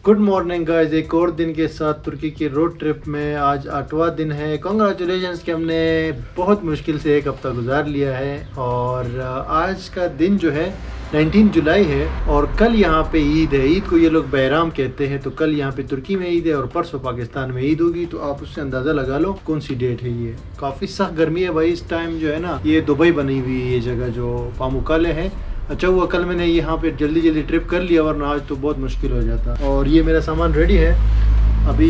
Good morning guys, एक और दिन के साथ तुर्की की रोड ट्रिप में आज 8वां दिन है। कॉन्ग्रेचुलेशंस कि हमने बहुत मुश्किल से एक हफ़्ता गुजार लिया है और आज का दिन जो है 19 जुलाई है और कल यहाँ पे ईद है। ईद को ये लोग बहराम कहते हैं। तो कल यहाँ पे तुर्की में ईद है और परसों पाकिस्तान में ईद होगी। तो आप उससे अंदाज़ा लगा लो कौन सी डेट है। ये काफ़ी सख्त गर्मी है भाई इस टाइम जो है ना। ये दुबई बनी हुई है ये जगह जो पामुक्काले है। अच्छा हुआ कल मैंने यहाँ पे जल्दी ट्रिप कर लिया वरना आज तो बहुत मुश्किल हो जाता। और ये मेरा सामान रेडी है, अभी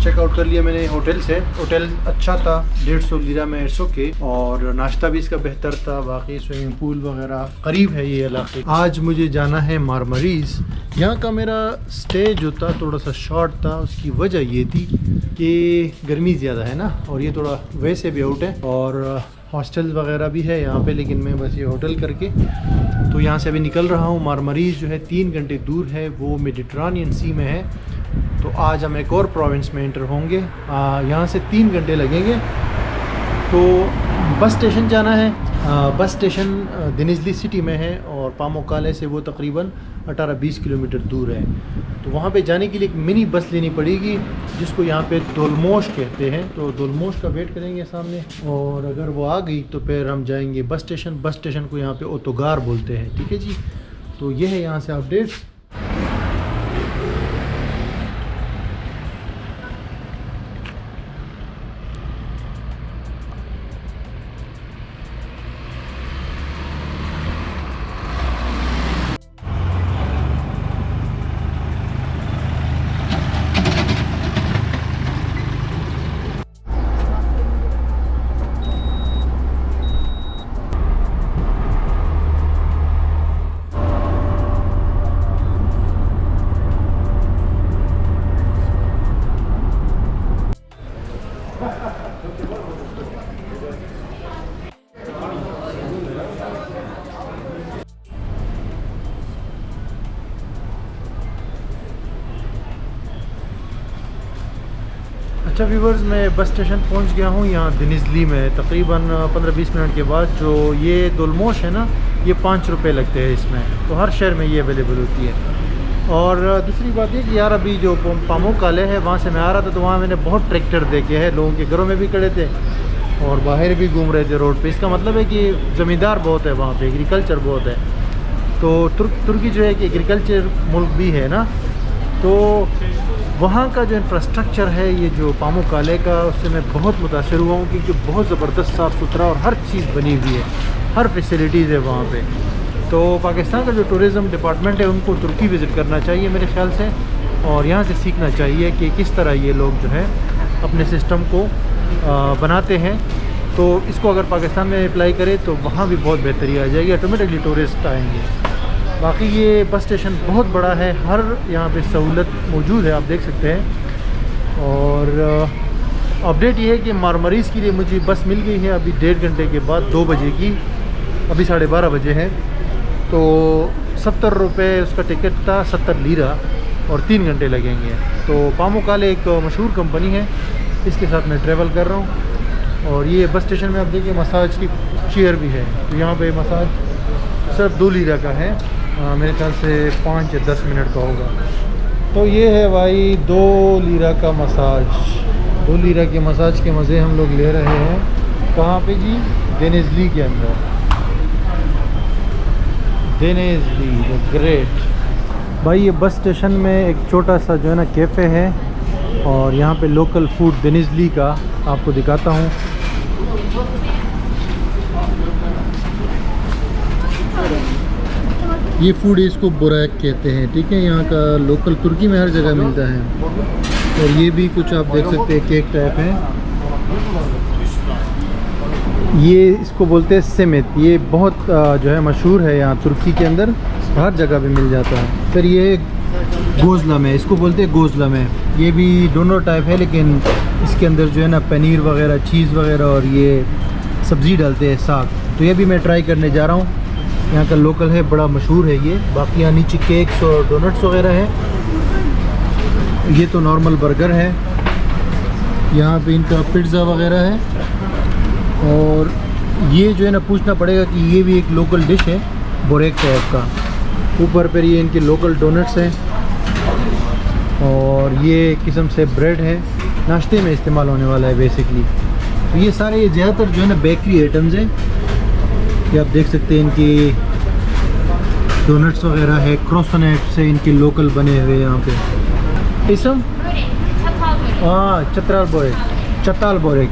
चेकआउट कर लिया मैंने होटल से। होटल अच्छा था, 150 लिरा में इट्स ओके और नाश्ता भी इसका बेहतर था। बाकी स्विमिंग पूल वगैरह करीब है ये इलाके। आज मुझे जाना है मारमरीज। यहाँ का मेरा स्टे जो था थोड़ा सा शॉर्ट था। उसकी वजह ये थी कि गर्मी ज़्यादा है ना और ये थोड़ा वैसे भी आउट है और हॉस्टल वगैरह भी है यहाँ पे, लेकिन मैं बस ये होटल करके तो यहाँ से अभी निकल रहा हूँ। मारमरीज जो है 3 घंटे दूर है, वो मेडिटरेनियन सी में है। तो आज हम एक और प्रोविंस में एंटर होंगे। यहाँ से 3 घंटे लगेंगे। तो बस स्टेशन जाना है। बस स्टेशन देनिज़ली सिटी में है और पामुक्काले से वो तकरीबन 18-20 किलोमीटर दूर है। तो वहाँ पे जाने के लिए एक मिनी बस लेनी पड़ेगी जिसको यहाँ पे दोलमोश कहते हैं। तो दोलमोश का वेट करेंगे सामने और अगर वो आ गई तो फिर हम जाएंगे बस स्टेशन। बस स्टेशन को यहाँ पे ओतोगार बोलते हैं, ठीक है जी। तो ये है यहाँ से अपडेट। अच्छा व्यूवर्स, मैं बस स्टेशन पहुंच गया हूं यहाँ देनिज़ली में। तकरीबन 15-20 मिनट के बाद जो ये दोलमोश है ना, ये 5 रुपये लगते हैं इसमें। तो हर शहर में ये अवेलेबल होती है। और दूसरी बात ये कि यार अभी जो पामुक्काले है वहाँ से मैं आ रहा था तो वहाँ मैंने बहुत ट्रैक्टर देखे हैं। लोगों के घरों में भी खड़े थे और बाहर भी घूम रहे थे रोड पे। इसका मतलब है कि ज़मींदार बहुत है वहाँ पे, एग्रीकल्चर बहुत है। तो तुर्की जो है कि एग्रीकल्चर मुल्क भी है ना, तो वहाँ का जो इंफ्रास्ट्रक्चर है ये जो पामुक्काले का, उससे मैं बहुत मुतासर हुआ हूँ क्योंकि बहुत ज़बरदस्त साफ़ सुथरा और हर चीज़ बनी हुई है, हर फैसिलिटीज़ है वहाँ पे। तो पाकिस्तान का जो टूरिज़म डिपार्टमेंट है उनको तुर्की विज़िट करना चाहिए मेरे ख्याल से और यहाँ से सीखना चाहिए कि किस तरह ये लोग जो है अपने सिस्टम को बनाते हैं। तो इसको अगर पाकिस्तान में अप्लाई करें तो वहाँ भी बहुत बेहतरी आ जाएगी, ऑटोमेटिकली टूरिस्ट आएंगे। बाकी ये बस स्टेशन बहुत बड़ा है, हर यहाँ पे सहूलत मौजूद है, आप देख सकते हैं। और अपडेट ये है कि मारमरीज़ के लिए मुझे बस मिल गई है अभी 1.5 घंटे के बाद, 2 बजे की। अभी 12:30 बजे है। तो 70 रुपये उसका टिकट था, 70 लीरा और 3 घंटे लगेंगे। तो पामुक्काले एक मशहूर कंपनी है, इसके साथ मैं ट्रैवल कर रहा हूँ। और ये बस स्टेशन में आप देखिए मसाज की चेयर भी है। तो यहाँ पे मसाज सिर्फ 2 लीरा का है, मेरे ख्याल से 5 या 10 मिनट का होगा। तो ये है भाई 2 लीरा का मसाज। 2 लीरा के मसाज के मज़े हम लोग ले रहे हैं। कहाँ पे जी? देनिज़ली के अंदर। देनिज़ली द ग्रेट। भाई ये बस स्टेशन में एक छोटा सा जो है ना कैफ़े है और यहाँ पे लोकल फूड देनिज़ली का आपको दिखाता हूँ। ये फूड इसको बुरैक कहते हैं, ठीक है। यहाँ का लोकल तुर्की में हर जगह मिलता है। और ये भी कुछ आप देख सकते हैं केक टाइप है। ये इसको बोलते हैं सिमित। ये बहुत जो है मशहूर है यहाँ तुर्की के अंदर, हर जगह पे मिल जाता है। फिर ये गोज़लम है, इसको बोलते हैं गोज़लम है। ये भी दोनों टाइप है लेकिन इसके अंदर जो है ना पनीर वगैरह, चीज़ वगैरह और ये सब्ज़ी डालते हैं, साग। तो ये भी मैं ट्राई करने जा रहा हूँ। यहाँ का लोकल है, बड़ा मशहूर है ये। बाकी यहाँ नीचे केक्स और डोनट्स वगैरह है। ये तो नॉर्मल बर्गर है। यहाँ पे इनका पिज़्ज़ा वगैरह है। और ये जो है ना पूछना पड़ेगा कि ये भी एक लोकल डिश है, बोरेक टाइप का। ऊपर पर ये इनके लोकल डोनट्स हैं। और ये किस्म से ब्रेड है, नाश्ते में इस्तेमाल होने वाला है बेसिकली। तो ये सारे ये ज़्यादातर जो है ना बेकरी आइटम्स हैं। ये आप देख सकते हैं, इनकी डोनट्स वगैरह है, क्रोसोनेट से इनके लोकल बने हुए यहाँ पे। इसम हाँ, चताल बोरेक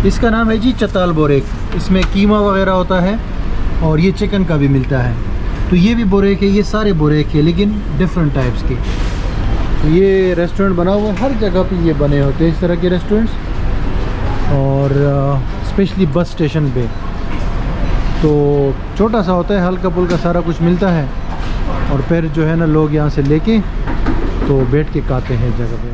इसका नाम है जी, चताल बोरेक। इसमें कीमा वगैरह होता है और ये चिकन का भी मिलता है। तो ये भी बोरेक है, ये सारे बोरेक है लेकिन डिफरेंट टाइप्स के। तो ये रेस्टोरेंट बना हुआ है, हर जगह पे ये बने होते हैं इस तरह के रेस्टोरेंट्स, और स्पेशली बस स्टेशन पे। तो छोटा सा होता है, हल्का फुल्का सारा कुछ मिलता है, और फिर जो है ना लोग यहाँ से लेके तो बैठ के खाते हैं जगह पे।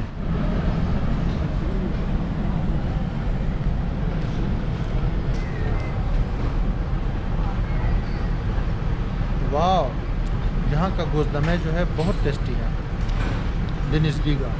वाह, यहाँ का गोश्तदमे जो है बहुत टेस्टी है, डेनिस ली का।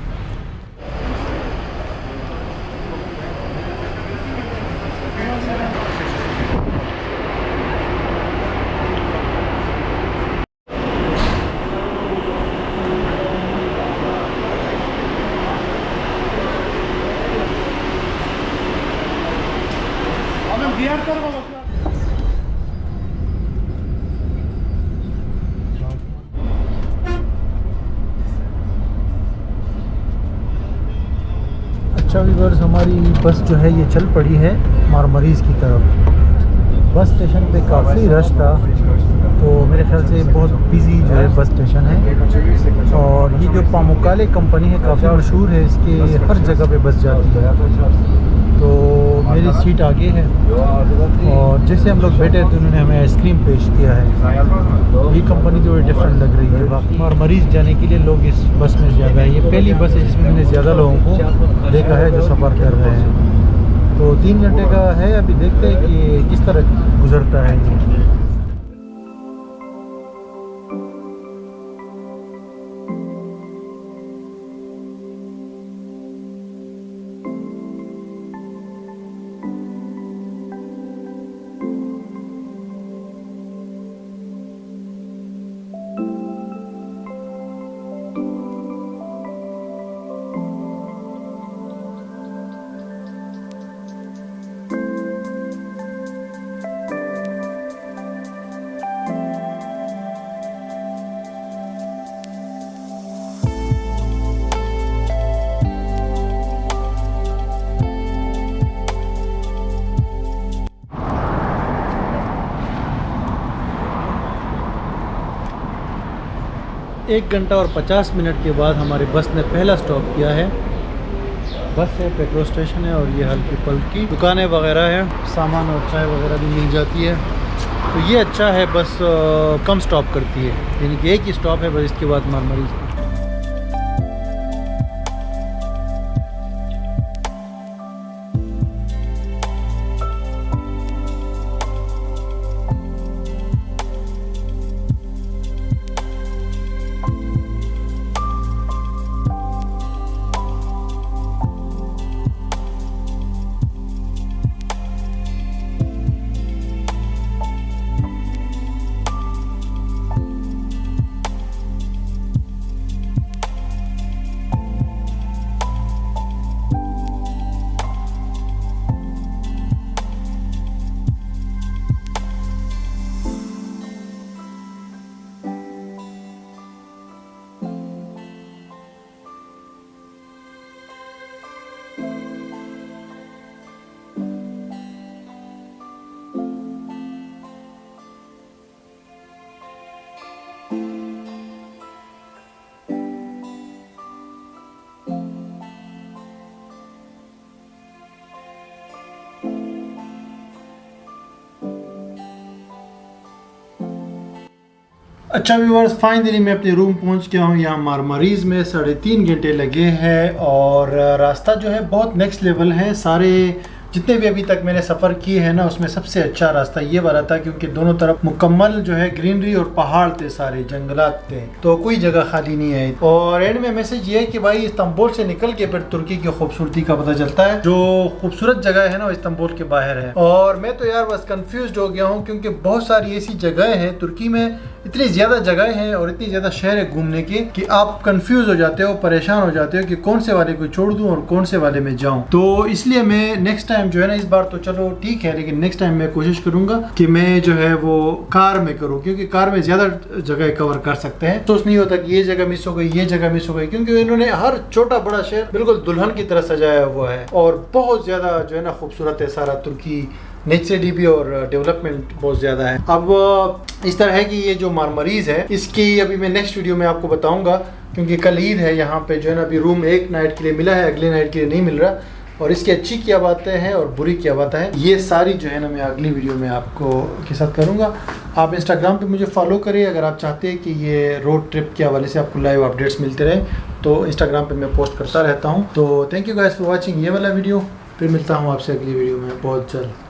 अच्छा व्यूअर्स, हमारी बस जो है ये चल पड़ी है मारमरीज़ की तरफ। बस स्टेशन पे काफ़ी रश था, तो मेरे ख्याल से बहुत बिजी जो है बस स्टेशन है। और ये जो पामुकाले कंपनी है काफ़ी मशहूर है, इसके हर जगह पे बस जाती है। तो मेरी सीट आगे है, और जैसे हम लोग बैठे तो उन्होंने हमें आइसक्रीम पेश किया है। ये कंपनी जो है डिफरेंट लग रही है। बाकी मारमरीज़ जाने के लिए लोग इस बस में ज़्यादा है। ये पहली बस है जिसमें मैंने ज़्यादा लोगों को देखा है जो सफ़र कर रहे हैं। तो 3 घंटे का है, अभी देखते हैं कि किस तरह गुजरता है ये। एक घंटा और 50 मिनट के बाद हमारी बस ने पहला स्टॉप किया है। बस है, पेट्रोल स्टेशन है, और ये हल्की फुल्की दुकानें वगैरह हैं, सामान और चाय वगैरह भी मिल जाती है। तो ये अच्छा है, बस कम स्टॉप करती है, यानी कि एक ही स्टॉप है बस, इसके बाद मारमरीज़। अच्छा व्यूअर्स, फाइनली मैं अपने रूम पहुंच गया हूं। यहाँ मारमरीज़ में 3.5 घंटे लगे हैं, और रास्ता जो है बहुत नेक्स्ट लेवल है। सारे जितने भी अभी तक मैंने सफ़र किए हैं ना, उसमें सबसे अच्छा रास्ता ये वाला था, क्योंकि दोनों तरफ मुकम्मल जो है ग्रीनरी और पहाड़ थे, सारे जंगलात थे, तो कोई जगह खाली नहीं है। और एंड में मैसेज ये है कि भाई इस्तांबुल से निकल के फिर तुर्की की खूबसूरती का पता चलता है। जो खूबसूरत जगह है ना, इस्तांबुल के बाहर है। और मैं तो यार बस कंफ्यूज हो गया हूँ, क्योंकि बहुत सारी ऐसी जगह हैं तुर्की में इतनी ज़्यादा जगह है और इतनी ज़्यादा शहर है घूमने के कि आप कंफ्यूज हो जाते हो, परेशान हो जाते हो कि कौन से वाले को छोड़ दूं और कौन से वाले में जाऊं। तो इसलिए मैं नेक्स्ट टाइम जो है ना, इस बार तो चलो ठीक है, लेकिन नेक्स्ट टाइम मैं कोशिश करूंगा कि मैं जो है वो कार में करूँ, क्योंकि कार में ज़्यादा जगह कवर कर सकते हैं। तो नहीं होता कि ये जगह मिस हो गई, ये जगह मिस हो गई, क्योंकि इन्होंने हर छोटा बड़ा शहर बिल्कुल दुल्हन की तरह सजाया हुआ है और बहुत ज़्यादा जो है ना खूबसूरत है सारा तुर्की, नेचुरली भी और डेवलपमेंट बहुत ज़्यादा है। अब इस तरह है कि ये जो मारमरीज है इसकी अभी मैं नेक्स्ट वीडियो में आपको बताऊंगा, क्योंकि कल ईद है, यहाँ पे जो है ना अभी रूम एक नाइट के लिए मिला है, अगले नाइट के लिए नहीं मिल रहा, और इसकी अच्छी क्या बातें हैं और बुरी क्या बातें हैं ये सारी जो है ना मैं अगली वीडियो में आपको के साथ करूँगा। आप इंस्टाग्राम पे मुझे फॉलो करिए अगर आप चाहते हैं कि ये रोड ट्रिप के हवाले से आपको लाइव अपडेट्स मिलते रहे, तो इंस्टाग्राम पे मैं पोस्ट करता रहता हूँ। तो thank you guys for watching ये वाला वीडियो, फिर मिलता हूँ आपसे अगली वीडियो में बहुत जल्द।